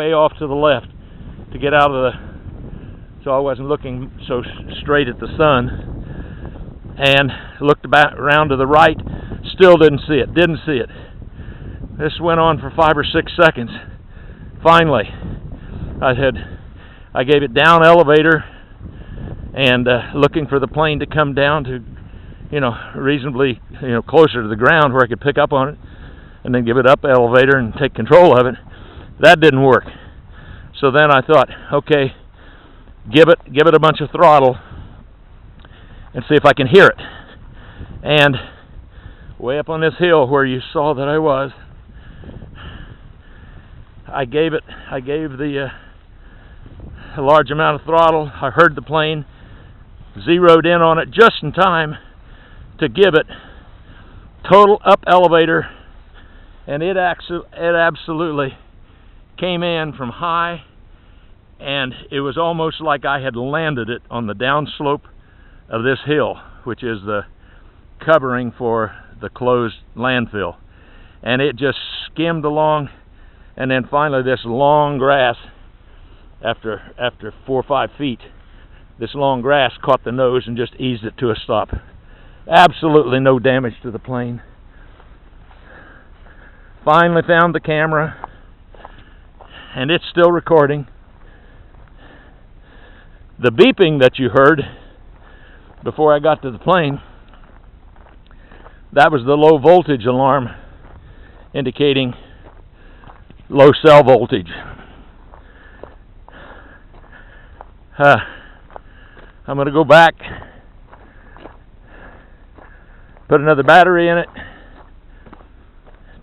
way off to the left to get out of the, so I wasn't looking so straight at the sun, and looked back around to the right, still didn't see it. This went on for 5 or 6 seconds. Finally, I gave it down elevator and looking for the plane to come down to, reasonably, closer to the ground where I could pick up on it, and then give it up elevator and take control of it. That didn't work. So then I thought, okay, give it a bunch of throttle and see if I can hear it. And way up on this hill where you saw that I was, I gave the a large amount of throttle. I heard the plane, zeroed in on it just in time to give it total up elevator, and it absolutely came in from high, and it was almost like I had landed it on the downslope of this hill, which is the covering for the closed landfill, and it just skimmed along. And then finally this long grass, after 4 or 5 feet, this long grass caught the nose and just eased it to a stop. Absolutely no damage to the plane. Finally found the camera, and it's still recording. The beeping that you heard before I got to the plane, that was the low voltage alarm indicating low cell voltage. I'm going to go back, put another battery in it,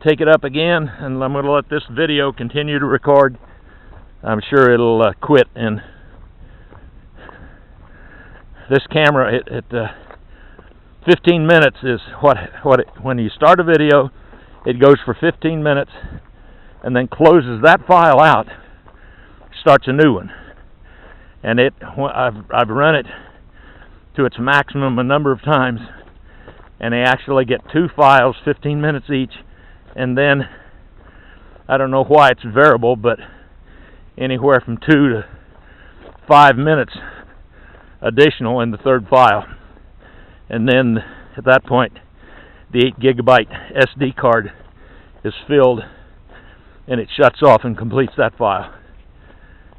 take it up again, and I'm going to let this video continue to record. I'm sure it'll quit, and this camera at 15 minutes is when you start a video, it goes for 15 minutes and then closes that file out, starts a new one. And I've run it to its maximum a number of times, and they actually get 2 files, 15 minutes each, and then I don't know why it's variable, but anywhere from 2 to 5 minutes additional in the third file. And then at that point the 8 gigabyte SD card is filled, and it shuts off and completes that file.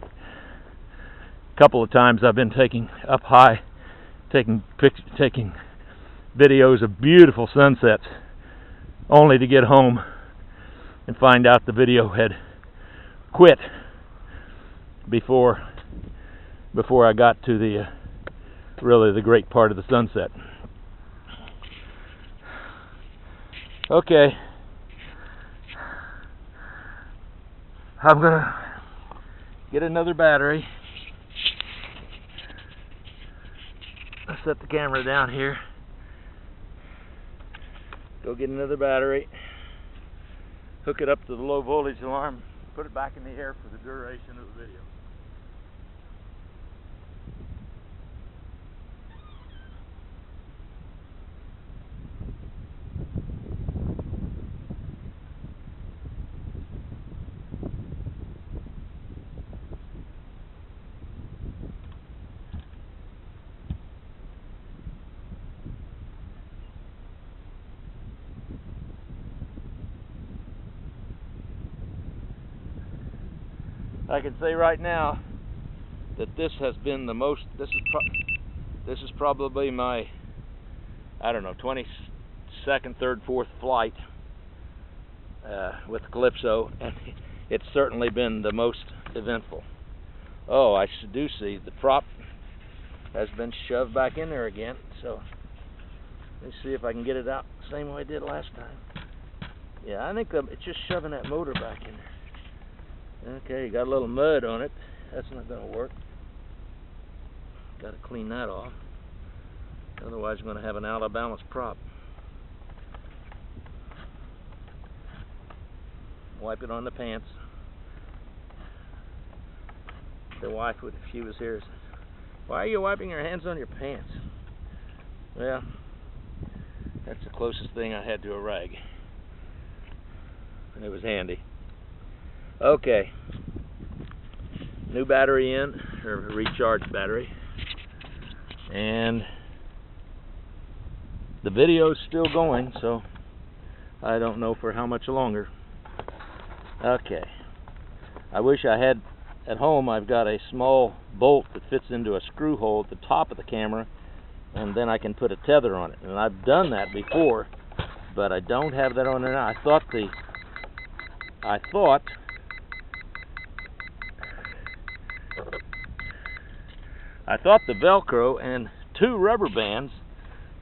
A couple of times I've been taking up high, taking videos of beautiful sunsets, only to get home and find out the video had quit before I got to the really the great part of the sunset. Okay, I'm gonna get another battery. I'll set the camera down here. Go get another battery. Hook it up to the low voltage alarm. Put it back in the air for the duration of the video. I can say right now that this has been the most, this is probably my, I don't know, 22nd, 3rd, 4th flight with the Calypso, and it's certainly been the most eventful. Oh, I do see the prop has been shoved back in there again, so let's see if I can get it out the same way I did last time. Yeah, I think it's just shoving that motor back in there. Okay, got a little mud on it. That's not going to work. Got to clean that off. Otherwise, I'm going to have an out of balance prop. Wipe it on the pants. The wife would, if she was here, says, "Why are you wiping your hands on your pants?" Well, that's the closest thing I had to a rag, and it was handy. Okay, new battery in, or recharged battery, and the video's still going, so I don't know for how much longer. Okay, I wish I had at home. I've got a small bolt that fits into a screw hole at the top of the camera, and then I can put a tether on it, and I've done that before, but I don't have that on there now. I thought the Velcro and 2 rubber bands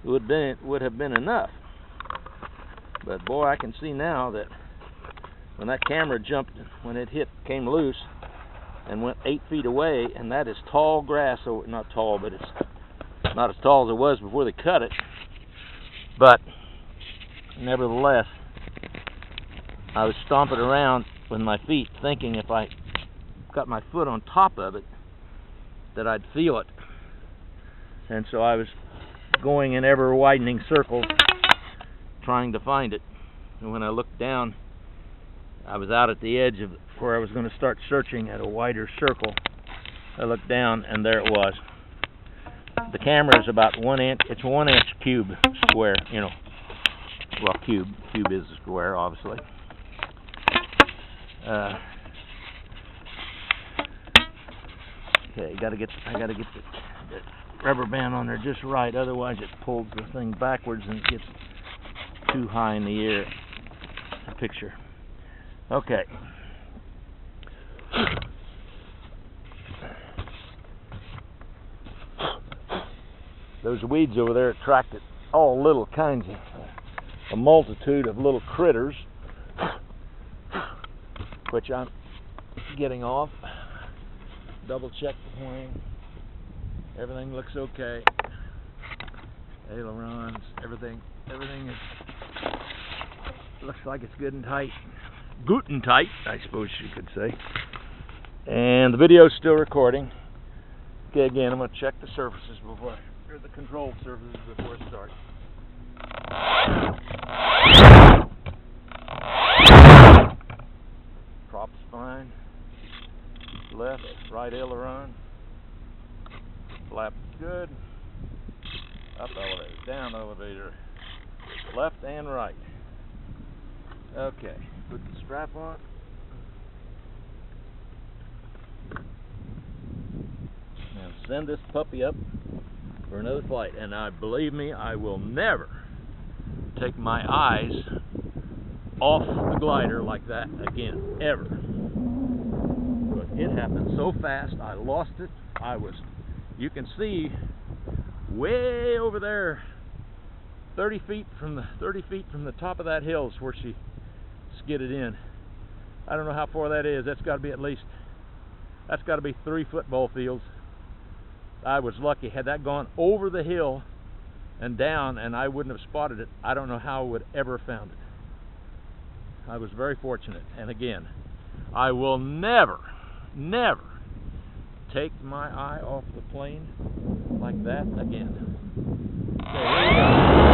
would have been enough. But boy, I can see now that when that camera jumped, when it came loose and went 8 feet away, and that is tall grass, so not tall, but it's not as tall as it was before they cut it. But nevertheless, I was stomping around with my feet, thinking if I got my foot on top of it, that I'd feel it. And so I was going in ever widening circles, trying to find it. And when I looked down, I was out at the edge of where I was going to start searching at a wider circle. I looked down, and there it was. The camera is about 1 inch. It's a 1 inch cube square, you know. Well, cube is a square, obviously. Okay, I gotta get the rubber band on there just right, otherwise it pulls the thing backwards and it gets too high in the air. The picture. Okay. Those weeds over there attracted all little kinds of a multitude of little critters, which I'm getting off. Double check the plane. Everything looks okay. Ailerons, everything is, looks like it's good and tight. Good and tight, I suppose you could say. And the video's still recording. Okay, again, I'm going to check the surfaces before, or the control surfaces before it starts. Prop spine. Left, right aileron. Flap good. Up elevator, down elevator. Left and right. Okay, put the strap on. Now send this puppy up for another flight. And believe me, I will never take my eyes off the glider like that again, ever. But it happened so fast, I lost it. You can see way over there, 30 feet from the top of that hill is where she skidded in. I don't know how far that is. That's got to be 3 football fields. I was lucky. Had that gone over the hill and down, and I wouldn't have spotted it, I don't know how I would ever have found it. I was very fortunate. And again, I will never take my eye off the plane like that again. Okay, here we go.